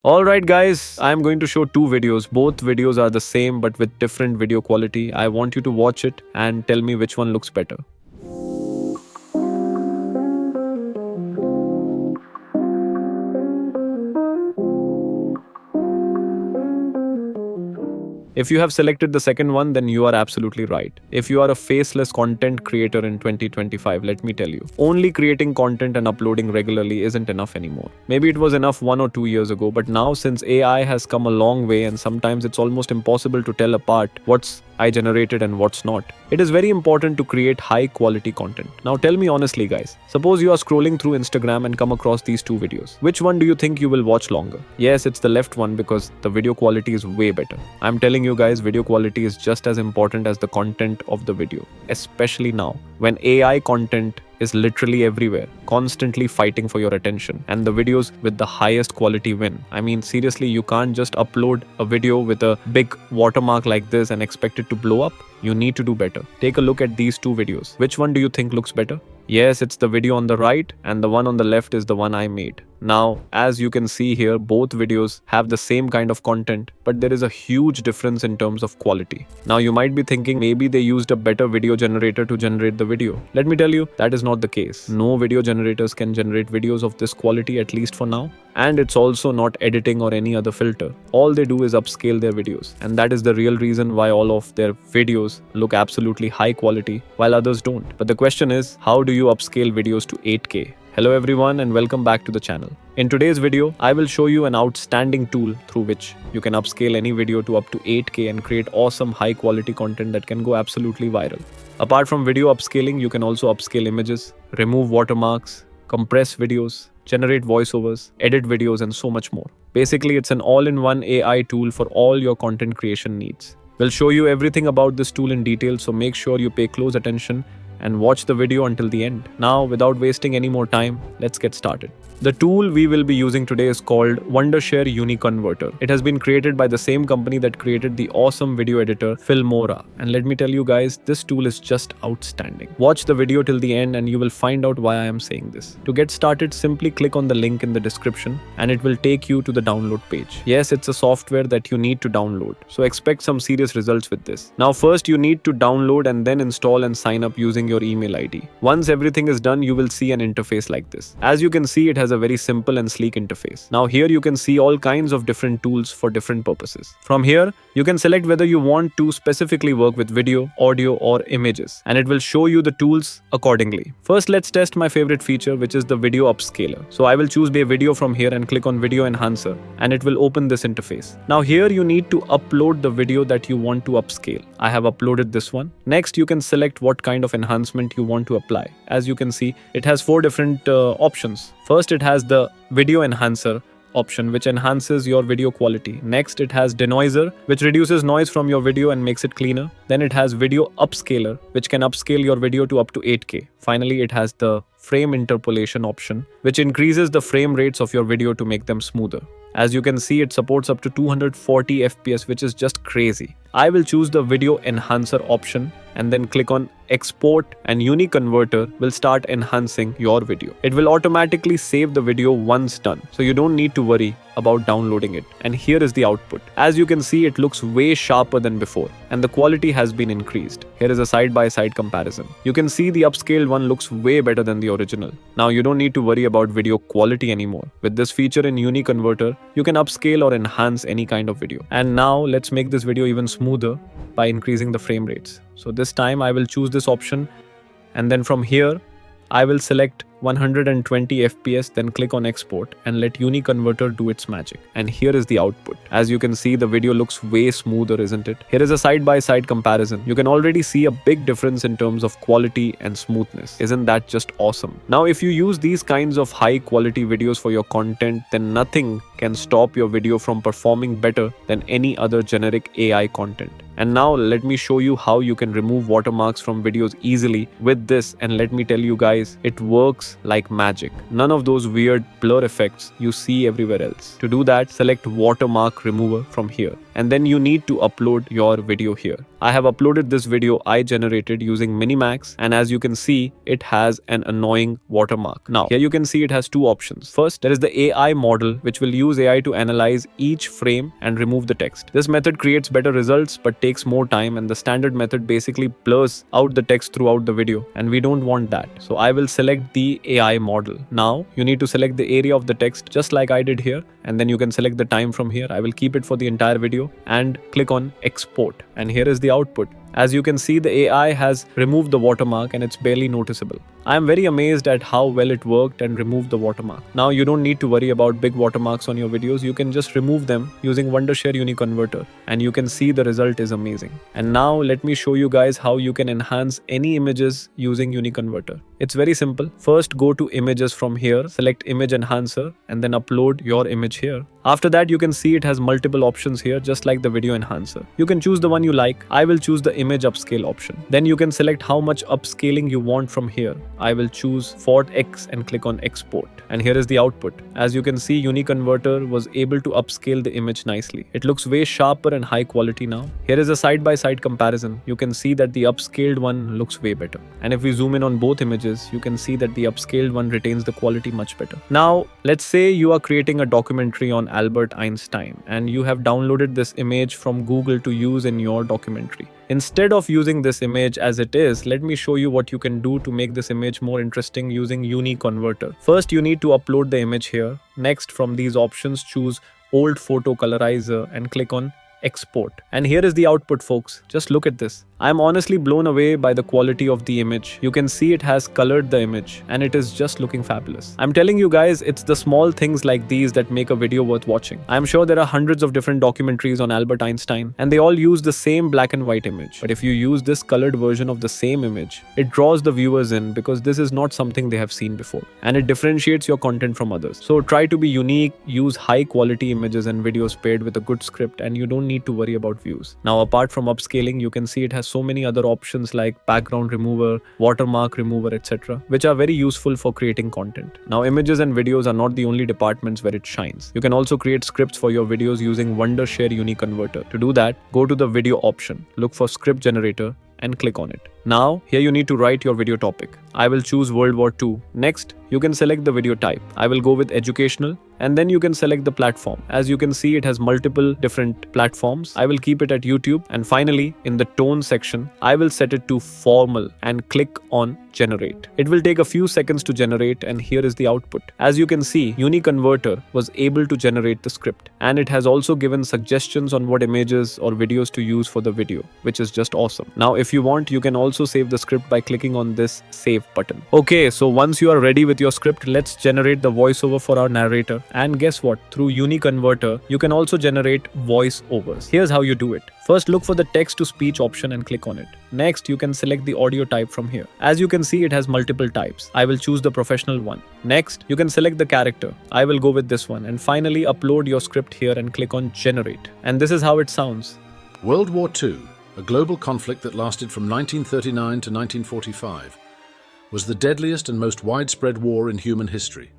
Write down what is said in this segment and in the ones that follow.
Alright guys, I am going to show two videos. Both videos are the same but with different video quality. I want you to watch it and tell me which one looks better. If you have selected the second one, then you are absolutely right. If you are a faceless content creator in 2025, let me tell you, only creating content and uploading regularly isn't enough anymore. Maybe it was enough 1 or 2 years ago, but now since AI has come a long way and sometimes it's almost impossible to tell apart what's I generated and what's not, it is very important to create high quality content. Now tell me honestly guys, suppose you are scrolling through Instagram and come across these two videos. Which one do you think you will watch longer? Yes, it's the left one because the video quality is way better. I'm telling you guys, video quality is just as important as the content of the video, especially now when AI content is literally everywhere, constantly fighting for your attention, and the videos with the highest quality win. I mean, seriously, you can't just upload a video with a big watermark like this and expect it to blow up. You need to do better. Take a look at these two videos. Which one do you think looks better? Yes, it's the video on the right, and the one on the left is the one I made. Now, as you can see here, both videos have the same kind of content, but there is a huge difference in terms of quality. Now, you might be thinking maybe they used a better video generator to generate the video. Let me tell you, that is not the case. No video generators can generate videos of this quality, at least for now. And it's also not editing or any other filter. All they do is upscale their videos. And that is the real reason why all of their videos look absolutely high quality, while others don't. But the question is, how do you upscale videos to 8K? Hello everyone and welcome back to the channel. In today's video, I will show you an outstanding tool through which you can upscale any video to up to 8K and create awesome high quality content that can go absolutely viral. Apart from video upscaling, you can also upscale images, remove watermarks, compress videos, generate voiceovers, edit videos, and so much more. Basically, it's an all-in-one AI tool for all your content creation needs. We'll show you everything about this tool in detail, so make sure you pay close attention and watch the video until the end. Now, without wasting any more time, let's get started. The tool we will be using today is called Wondershare UniConverter. It has been created by the same company that created the awesome video editor Filmora. And let me tell you guys, this tool is just outstanding. Watch the video till the end and you will find out why I am saying this. To get started, simply click on the link in the description and it will take you to the download page. Yes, it's a software that you need to download, so expect some serious results with this. Now first you need to download and then install and sign up using your email ID. Once everything is done, you will see an interface like this. As you can see, it has a very simple and sleek interface. Now here you can see all kinds of different tools for different purposes. From here, you can select whether you want to specifically work with video, audio, or images, and it will show you the tools accordingly. First, let's test my favorite feature, which is the video upscaler. So I will choose a video from here and click on video enhancer, and it will open this interface. Now here you need to upload the video that you want to upscale. I have uploaded this one. Next, you can select what kind of enhancement you want to apply. As you can see, it has 4 different options. First, it has the video enhancer option, which enhances your video quality. Next, it has denoiser, which reduces noise from your video and makes it cleaner. Then it has video upscaler, which can upscale your video to up to 8K. Finally, it has the frame interpolation option, which increases the frame rates of your video to make them smoother. As you can see, it supports up to 240 FPS, which is just crazy. I will choose the video enhancer option and then click on export, and UniConverter will start enhancing your video. It will automatically save the video once done, so you don't need to worry about downloading it. And here is the output. As you can see, it looks way sharper than before and the quality has been increased. Here is a side-by-side comparison. You can see the upscaled one looks way better than the original. Now you don't need to worry about video quality anymore. With this feature in UniConverter, you can upscale or enhance any kind of video. And now let's make this video even smoother by increasing the frame rates. So this time I will choose this option, and then from here I will select 120 FPS, then click on export and let UniConverter do its magic. And here is the output. As you can see, the video looks way smoother, isn't it? Here is a side-by-side comparison. You can already see a big difference in terms of quality and smoothness. Isn't that just awesome? Now, if you use these kinds of high-quality videos for your content, then nothing can stop your video from performing better than any other generic AI content. And now let me show you how you can remove watermarks from videos easily with this, and let me tell you guys, it works like magic. None of those weird blur effects you see everywhere else. To do that, select watermark remover from here. and then you need to upload your video here. I have uploaded this video I generated using Minimax, and as you can see, it has an annoying watermark. Now, here you can see it has two options. First, there is the AI model, which will use AI to analyze each frame and remove the text. This method creates better results but takes more time, and the standard method basically blurs out the text throughout the video, and we don't want that. So I will select the AI model. Now, you need to select the area of the text just like I did here, and then you can select the time from here. I will keep it for the entire video and click on export, and here is the output. As you can see, the AI has removed the watermark and it's barely noticeable. I am very amazed at how well it worked and removed the watermark. Now you don't need to worry about big watermarks on your videos. You can just remove them using Wondershare UniConverter, and you can see the result is amazing. And now let me show you guys how you can enhance any images using UniConverter. It's very simple. First, go to images from here, select image enhancer, and then upload your image here. After that, you can see it has multiple options here, just like the video enhancer. You can choose the one you like. I will choose the image upscale option. Then you can select how much upscaling you want from here. I will choose Fort X and click on export. And here is the output. As you can see, UniConverter was able to upscale the image nicely. It looks way sharper and high quality now. Here is a side-by-side comparison. You can see that the upscaled one looks way better. And if we zoom in on both images, you can see that the upscaled one retains the quality much better. Now, let's say you are creating a documentary on Albert Einstein and you have downloaded this image from Google to use in your documentary. Instead of using this image as it is, let me show you what you can do to make this image more interesting using UniConverter. First, you need to upload the image here. Next, from these options, choose Old Photo Colorizer and click on export. And here is the output, folks. Just look at this. I'm honestly blown away by the quality of the image. You can see it has colored the image and it is just looking fabulous. I'm telling you guys, it's the small things like these that make a video worth watching. I'm sure there are hundreds of different documentaries on Albert Einstein and they all use the same black and white image. But if you use this colored version of the same image, it draws the viewers in because this is not something they have seen before, and it differentiates your content from others. So try to be unique, use high quality images and videos paired with a good script, and you don't need to worry about views. Now, apart from upscaling, you can see it has so many other options like background remover, watermark remover, etc., which are very useful for creating content. Now, images and videos are not the only departments where it shines. You can also create scripts for your videos using Wondershare UniConverter. To do that, go to the video option, look for script generator, and click on it. Now, here you need to write your video topic. I will choose World War II. Next, you can select the video type. I will go with educational, and then you can select the platform. As you can see, it has multiple different platforms. I will keep it at YouTube. And finally, in the tone section, I will set it to formal and click on generate. It will take a few seconds to generate, and here is the output. As you can see, UniConverter was able to generate the script, and it has also given suggestions on what images or videos to use for the video, which is just awesome. Now, if you want, you can also save the script by clicking on this save button. Okay, so once you are ready with your script, let's generate the voiceover for our narrator. And guess what? Through UniConverter, you can also generate voiceovers. Here's how you do it. First, look for the text to speech option and click on it. Next, you can select the audio type from here. As you can see, it has multiple types. I will choose the professional one. Next, you can select the character. I will go with this one. And finally, upload your script here and click on generate. And this is how it sounds. World War II, a global conflict that lasted from 1939 to 1945, was the deadliest and most widespread war in human history.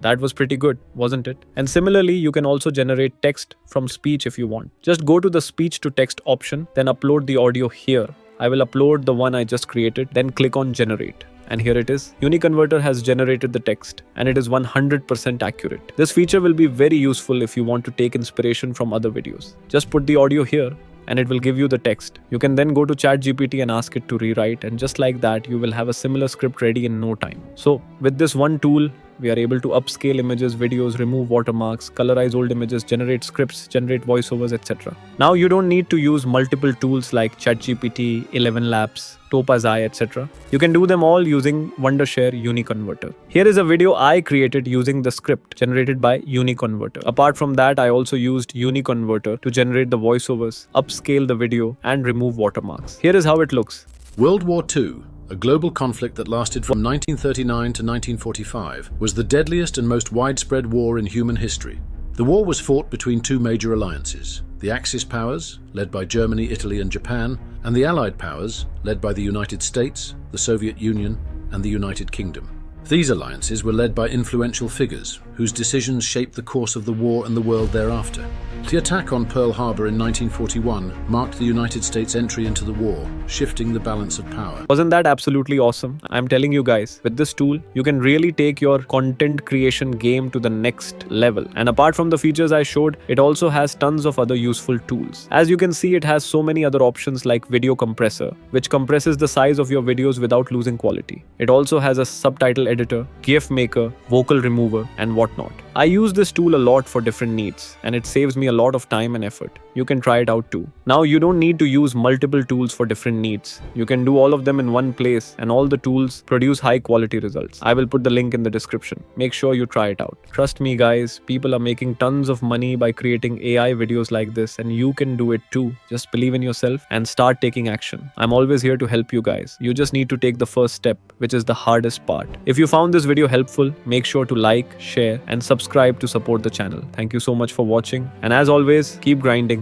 That was pretty good, wasn't it? And similarly, you can also generate text from speech if you want. Just go to the speech to text option, then upload the audio here. I will upload the one I just created, then click on generate. And here it is. UniConverter has generated the text, and it is 100% accurate. This feature will be very useful if you want to take inspiration from other videos. Just put the audio here, and it will give you the text. You can then go to ChatGPT and ask it to rewrite, and just like that, you will have a similar script ready in no time. So with this one tool, we are able to upscale images, videos, remove watermarks, colorize old images, generate scripts, generate voiceovers, etc. Now you don't need to use multiple tools like ChatGPT, 11 Labs, Topaz AI, etc. You can do them all using Wondershare UniConverter. Here is a video I created using the script generated by UniConverter. Apart from that, I also used UniConverter to generate the voiceovers, upscale the video, and remove watermarks. Here is how it looks. World War II, a global conflict that lasted from 1939 to 1945, was the deadliest and most widespread war in human history. The war was fought between two major alliances, the Axis powers, led by Germany, Italy, and Japan, and the Allied powers, led by the United States, the Soviet Union, and the United Kingdom. These alliances were led by influential figures, whose decisions shaped the course of the war and the world thereafter. The attack on Pearl Harbor in 1941 marked the United States' entry into the war, shifting the balance of power. Wasn't that absolutely awesome? I'm telling you guys, with this tool, you can really take your content creation game to the next level. And apart from the features I showed, it also has tons of other useful tools. As you can see, it has so many other options like video compressor, which compresses the size of your videos without losing quality. It also has a subtitle editor, GIF maker, vocal remover, and whatnot. I use this tool a lot for different needs, and it saves me a lot of time and effort. You can try it out too. Now, you don't need to use multiple tools for different needs. You can do all of them in one place, and all the tools produce high quality results. I will put the link in the description. Make sure you try it out. Trust me guys, people are making tons of money by creating AI videos like this, and you can do it too. Just believe in yourself and start taking action. I'm always here to help you guys. You just need to take the first step, which is the hardest part. If you found this video helpful, make sure to like, share, and subscribe to support the channel. Thank you so much for watching, and as always, keep grinding.